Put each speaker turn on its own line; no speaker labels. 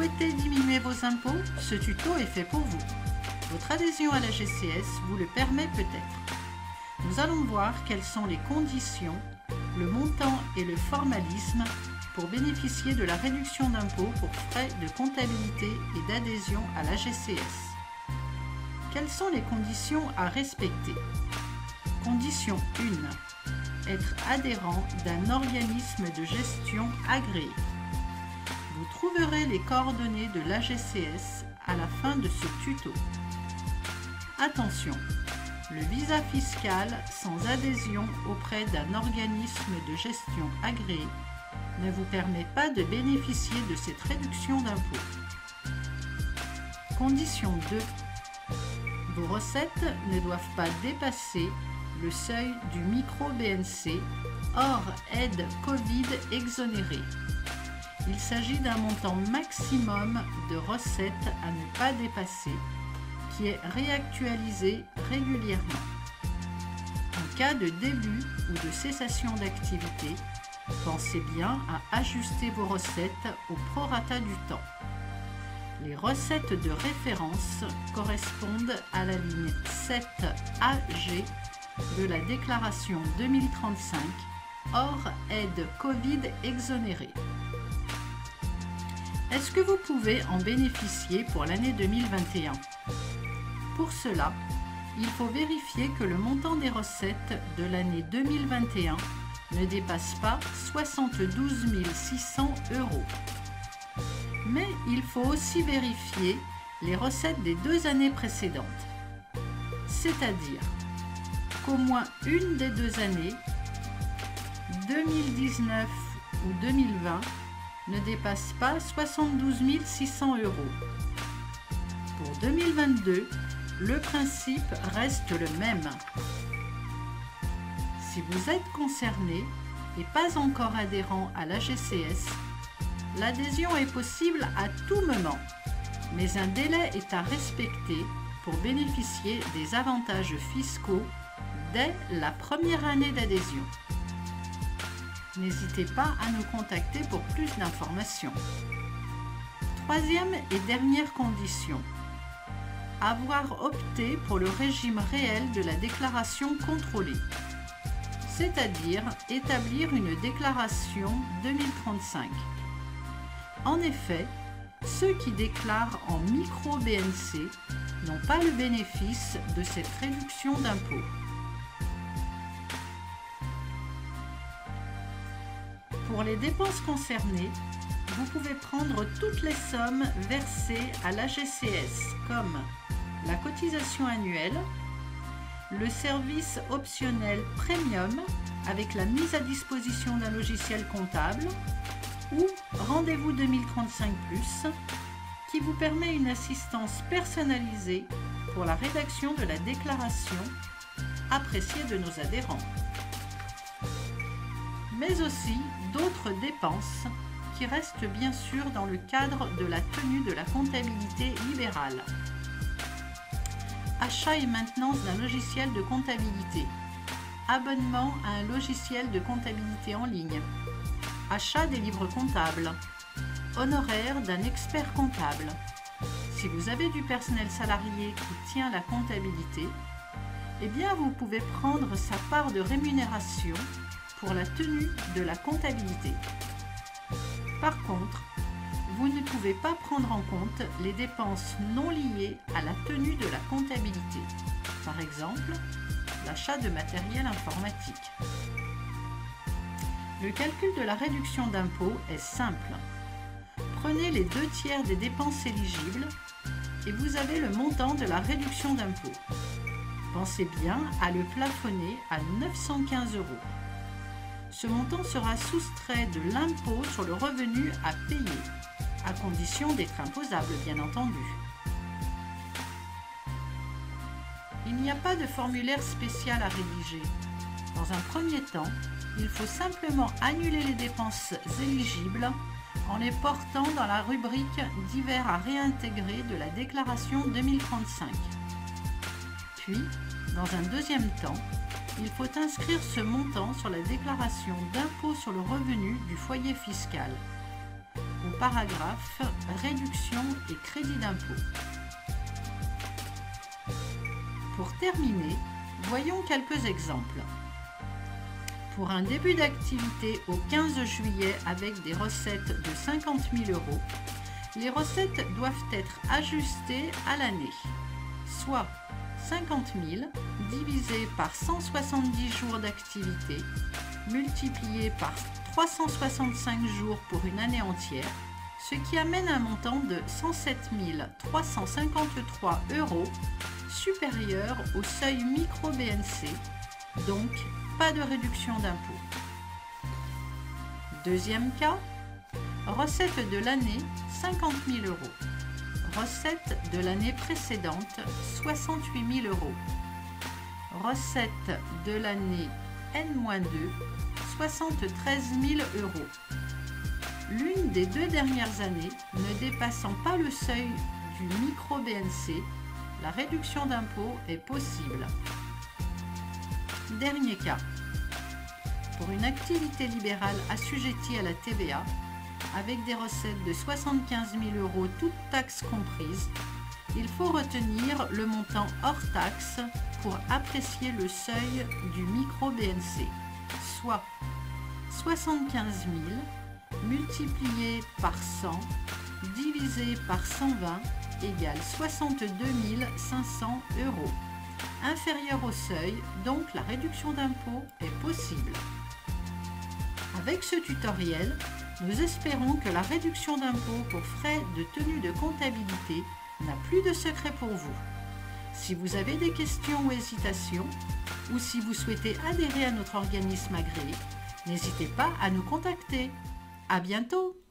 souhaitez diminuer vos impôts? Ce tuto est fait pour vous. Votre adhésion à la GCS vous le permet peut-être. Nous allons voir quelles sont les conditions, le montant et le formalisme pour bénéficier de la réduction d'impôt pour frais de comptabilité et d'adhésion à la GCS. Quelles sont les conditions à respecter? Condition 1. Être adhérent d'un organisme de gestion agréé. Vous trouverez les coordonnées de l'AGCS à la fin de ce tuto. Attention, le visa fiscal sans adhésion auprès d'un organisme de gestion agréé ne vous permet pas de bénéficier de cette réduction d'impôt. Condition 2. Vos recettes ne doivent pas dépasser le seuil du micro-BNC hors aide Covid exonérée. Il s'agit d'un montant maximum de recettes à ne pas dépasser qui est réactualisé régulièrement. En cas de début ou de cessation d'activité, pensez bien à ajuster vos recettes au prorata du temps. Les recettes de référence correspondent à la ligne 7AG de la déclaration 2035 hors aide Covid exonérée. Est-ce que vous pouvez en bénéficier pour l'année 2021? Pour cela, il faut vérifier que le montant des recettes de l'année 2021 ne dépasse pas 72 600 €. Mais il faut aussi vérifier les recettes des 2 années précédentes. C'est-à-dire qu'au moins une des 2 années, 2019 ou 2020, ne dépasse pas 72 600 €. Pour 2022, le principe reste le même. Si vous êtes concerné et pas encore adhérent à la GCS, l'adhésion est possible à tout moment, mais un délai est à respecter pour bénéficier des avantages fiscaux dès la première année d'adhésion. N'hésitez pas à nous contacter pour plus d'informations. Troisième et dernière condition. Avoir opté pour le régime réel de la déclaration contrôlée, c'est-à-dire établir une déclaration 2035. En effet, ceux qui déclarent en micro-BNC n'ont pas le bénéfice de cette réduction d'impôt. Pour les dépenses concernées, vous pouvez prendre toutes les sommes versées à l'AGCS comme la cotisation annuelle, le service optionnel premium avec la mise à disposition d'un logiciel comptable ou Rendez-vous 2035+, qui vous permet une assistance personnalisée pour la rédaction de la déclaration appréciée de nos adhérents. Mais aussi d'autres dépenses qui restent bien sûr dans le cadre de la tenue de la comptabilité libérale. Achat et maintenance d'un logiciel de comptabilité. Abonnement à un logiciel de comptabilité en ligne. Achat des livres comptables. Honoraires d'un expert comptable. Si vous avez du personnel salarié qui tient la comptabilité, eh bien vous pouvez prendre sa part de rémunération pour la tenue de la comptabilité. Par contre, vous ne pouvez pas prendre en compte les dépenses non liées à la tenue de la comptabilité. Par exemple, l'achat de matériel informatique. Le calcul de la réduction d'impôt est simple. Prenez les 2/3 des dépenses éligibles et vous avez le montant de la réduction d'impôt. Pensez bien à le plafonner à 915 €. Ce montant sera soustrait de l'impôt sur le revenu à payer, à condition d'être imposable, bien entendu. Il n'y a pas de formulaire spécial à rédiger. Dans un premier temps, il faut simplement annuler les dépenses éligibles en les portant dans la rubrique « Divers à réintégrer » de la déclaration 2035. Puis, dans un deuxième temps, il faut inscrire ce montant sur la déclaration d'impôt sur le revenu du foyer fiscal. Vous paragraphe Réduction et crédit d'impôt. Pour terminer, voyons quelques exemples. Pour un début d'activité au 15 juillet avec des recettes de 50 000 €, les recettes doivent être ajustées à l'année, soit 50 000 divisé par 170 jours d'activité, multiplié par 365 jours pour une année entière, ce qui amène un montant de 107 353 €, supérieur au seuil micro-BNC, donc pas de réduction d'impôt. Deuxième cas, recette de l'année 50 000 €. Recette de l'année précédente 68 000 €. Recette de l'année N-2 73 000 €. L'une des 2 dernières années ne dépassant pas le seuil du micro-BNC, la réduction d'impôt est possible. Dernier cas. Pour une activité libérale assujettie à la TVA, avec des recettes de 75 000 € toutes taxes comprises, il faut retenir le montant hors taxe pour apprécier le seuil du micro-BNC, soit 75 000 multiplié par 100 divisé par 120 égale 62 500 €. Inférieur au seuil, donc la réduction d'impôt est possible. Avec ce tutoriel, nous espérons que la réduction d'impôt pour frais de tenue de comptabilité n'a plus de secret pour vous. Si vous avez des questions ou hésitations, ou si vous souhaitez adhérer à notre organisme agréé, n'hésitez pas à nous contacter. À bientôt!